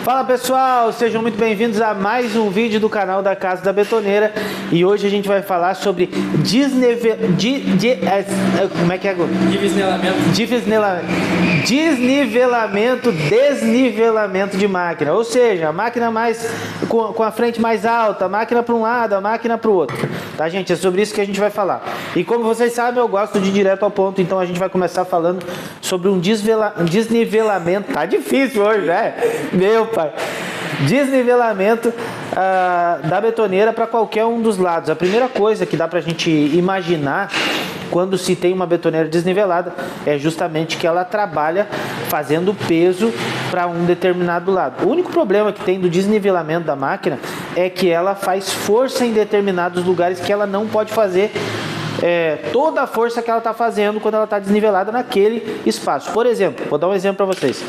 Fala pessoal, sejam muito bem-vindos a mais um vídeo do canal da Casa da Betoneira. E hoje a gente vai falar sobre desnivelamento de máquina. Ou seja, a máquina mais com a frente mais alta, a máquina para um lado, a máquina para o outro. Tá, gente? É sobre isso que a gente vai falar. E como vocês sabem, eu gosto de ir direto ao ponto, então a gente vai começar falando sobre um desnivelamento. Tá difícil hoje, né? Meu pai. Desnivelamento da betoneira para qualquer um dos lados. A primeira coisa que dá pra gente imaginar quando se tem uma betoneira desnivelada é justamente que ela trabalha fazendo peso para um determinado lado. O único problema que tem do desnivelamento da máquina é que ela faz força em determinados lugares que ela não pode fazer toda a força que ela está fazendo quando ela está desnivelada naquele espaço. Por exemplo, vou dar um exemplo para vocês.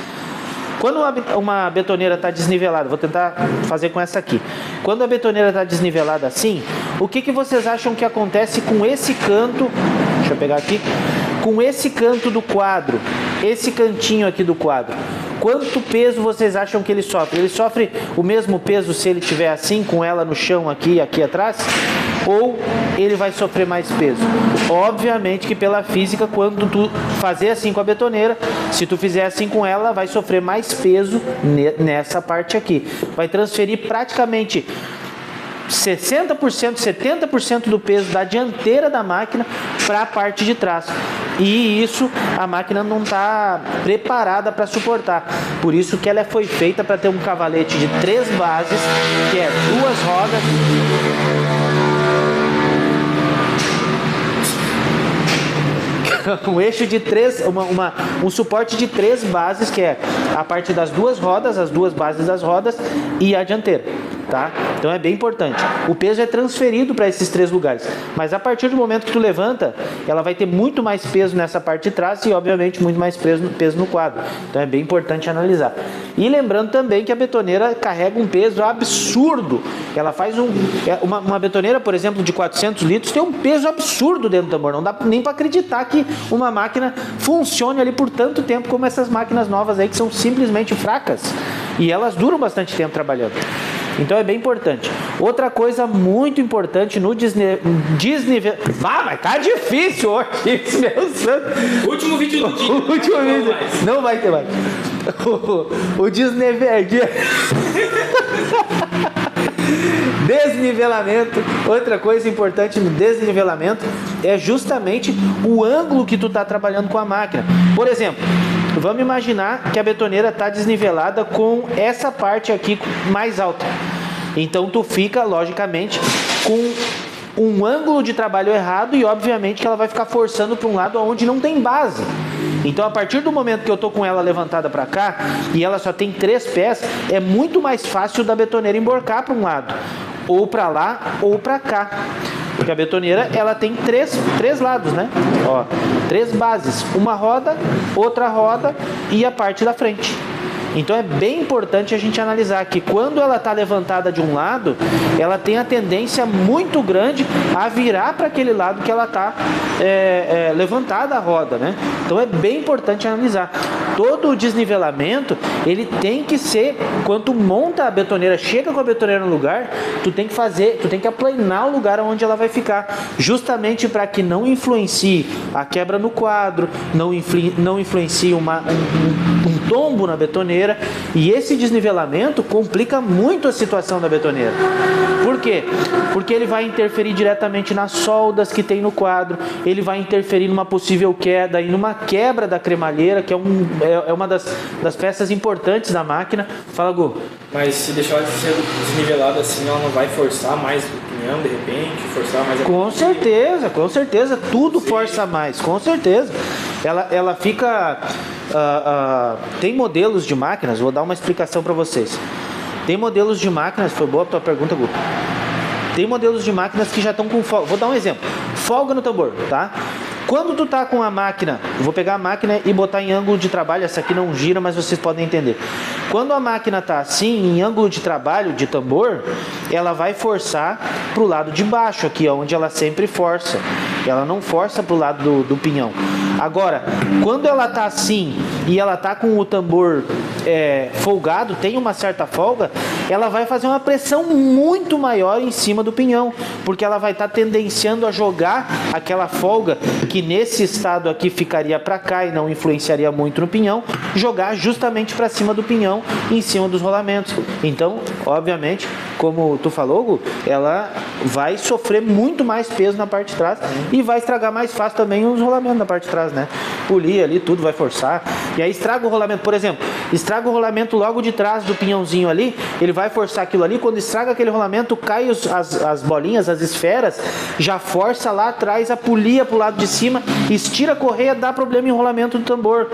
Quando uma betoneira está desnivelada, vou tentar fazer com essa aqui. Quando a betoneira está desnivelada assim, o que vocês acham que acontece com esse canto? Deixa eu pegar aqui. Com esse canto do quadro, esse cantinho aqui do quadro. Quanto peso vocês acham que ele sofre? Ele sofre o mesmo peso se ele estiver assim, com ela no chão aqui atrás? Ou ele vai sofrer mais peso? Obviamente que pela física, quando tu fazer assim com a betoneira, se tu fizer assim com ela, vai sofrer mais peso nessa parte aqui. Vai transferir praticamente 60%, 70% do peso da dianteira da máquina para a parte de trás. E isso a máquina não está preparada para suportar. Por isso que ela foi feita para ter um cavalete de 3 bases, que é 2 rodas. Um eixo de 3, um suporte de 3 bases, que é a parte das 2 rodas, as 2 bases das rodas e a dianteira, tá? Então é bem importante. O peso é transferido para esses 3 lugares, mas a partir do momento que tu levanta, ela vai ter muito mais peso nessa parte de trás e obviamente muito mais peso no quadro. Então é bem importante analisar. E lembrando também que a betoneira carrega um peso absurdo. Ela faz uma betoneira, por exemplo, de 400 litros, tem um peso absurdo dentro do tambor. Não dá nem para acreditar que uma máquina funcione ali por tanto tempo como essas máquinas novas aí que são simplesmente fracas. E elas duram bastante tempo trabalhando. Então é bem importante. Outra coisa muito importante no desnivelamento... mas tá difícil hoje, meu santo. Último vídeo do dia. Último vídeo. Não vai ter mais. O desnivelamento. Outra coisa importante no desnivelamento é justamente o ângulo que tu tá trabalhando com a máquina. Por exemplo, vamos imaginar que a betoneira está desnivelada com essa parte aqui mais alta. Então tu fica, logicamente, com um ângulo de trabalho errado e obviamente que ela vai ficar forçando para um lado onde não tem base. Então a partir do momento que eu tô com ela levantada para cá e ela só tem 3 pés, é muito mais fácil da betoneira emborcar para um lado, ou para lá ou para cá. Porque a betoneira, ela tem três lados, né? Ó, 3 bases, uma roda, outra roda e a parte da frente. Então é bem importante a gente analisar que quando ela está levantada de um lado, ela tem a tendência muito grande a virar para aquele lado que ela está levantada a roda, né? Então é bem importante analisar. Todo o desnivelamento, ele tem que ser, quando tu monta a betoneira, chega com a betoneira no lugar, tu tem que aplanar o lugar onde ela vai ficar, justamente para que não influencie a quebra no quadro, não influencie um tombo na betoneira. E esse desnivelamento complica muito a situação da betoneira. Por quê? Porque ele vai interferir diretamente nas soldas que tem no quadro, ele vai interferir numa possível queda e numa quebra da cremalheira, que é uma das peças importantes da máquina. Fala, Gu. Mas se deixar de ser desnivelado assim, ela não vai forçar mais o pinhão, de repente, forçar mais a... Com certeza, tudo força mais, com certeza. Ela fica... tem modelos de máquinas, vou dar uma explicação para vocês. Tem modelos de máquinas, foi boa a tua pergunta, Gu. Tem modelos de máquinas que já estão com folga. Vou dar um exemplo. Folga no tambor, tá? Quando tu tá com a máquina, vou pegar a máquina e botar em ângulo de trabalho, essa aqui não gira, mas vocês podem entender. Quando a máquina tá assim, em ângulo de trabalho, de tambor, ela vai forçar pro lado de baixo aqui, onde ela sempre força. ela não força pro lado do pinhão. Agora, quando ela tá assim e ela tá com o tambor folgado, tem uma certa folga, ela vai fazer uma pressão muito maior em cima do pinhão, porque ela vai estar tendenciando a jogar aquela folga que nesse estado aqui ficaria para cá e não influenciaria muito no pinhão, jogar justamente para cima do pinhão, em cima dos rolamentos. Então, obviamente, como tu falou, Gu, ela vai sofrer muito mais peso na parte de trás e vai estragar mais fácil também os rolamentos na parte de trás, né? Polir ali, tudo vai forçar. E aí estraga o rolamento, por exemplo, estraga o rolamento logo de trás do pinhãozinho ali, ele vai forçar aquilo ali, quando estraga aquele rolamento, cai as bolinhas, as esferas, já força lá atrás a polia pro lado de cima, estira a correia, dá problema em rolamento do tambor,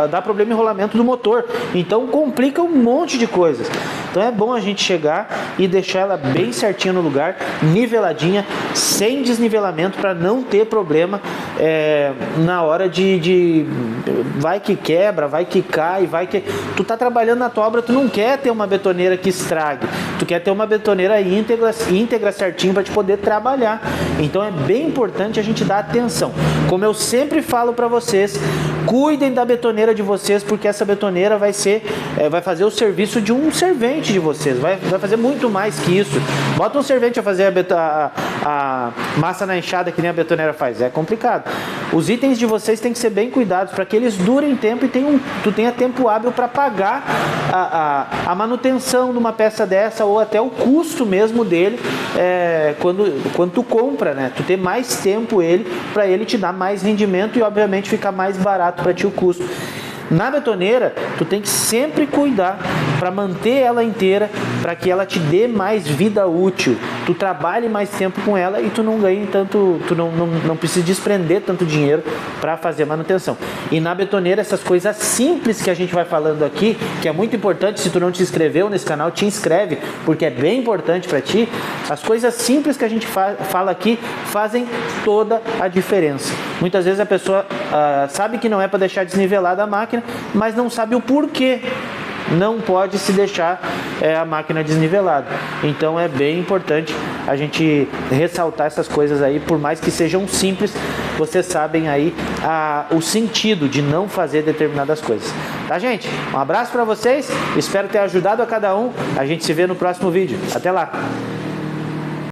dá problema em rolamento do motor. Então complica um monte de coisas. Então é bom a gente chegar e deixar ela bem certinha no lugar, niveladinha, sem desnivelamento, para não ter problema na hora de vai que quebra, vai que cai, vai que... Tu tá trabalhando na tua obra, tu não quer ter uma betoneira que estrague, tu quer ter uma betoneira íntegra certinho para te poder trabalhar. Então é bem importante a gente dar atenção. Como eu sempre falo para vocês, cuidem da betoneira de vocês, porque essa betoneira vai fazer o serviço de um servente de vocês, vai fazer muito mais que isso. Bota um servente a fazer a massa na enxada que nem a betoneira faz, é complicado. Os itens de vocês têm que ser bem cuidados para que eles durem tempo e tu tenha tempo hábil para pagar a manutenção de uma peça dessa, ou até o custo mesmo dele quando tu compra, né? Tu ter mais tempo para ele te dar mais rendimento e obviamente ficar mais barato para ti o custo. Na betoneira, tu tem que sempre cuidar para manter ela inteira, para que ela te dê mais vida útil. Tu trabalhe mais tempo com ela e tu não ganhe tanto, tu não precisa desprender tanto dinheiro para fazer manutenção. E na betoneira, essas coisas simples que a gente vai falando aqui, que é muito importante, se tu não te inscreveu nesse canal, te inscreve, porque é bem importante para ti. As coisas simples que a gente fala aqui fazem toda a diferença. Muitas vezes a pessoa sabe que não é para deixar desnivelada a máquina, mas não sabe o porquê não pode se deixar a máquina desnivelada. Então é bem importante a gente ressaltar essas coisas aí, por mais que sejam simples, vocês sabem aí o sentido de não fazer determinadas coisas. Tá, gente? Um abraço para vocês, espero ter ajudado a cada um. A gente se vê no próximo vídeo. Até lá!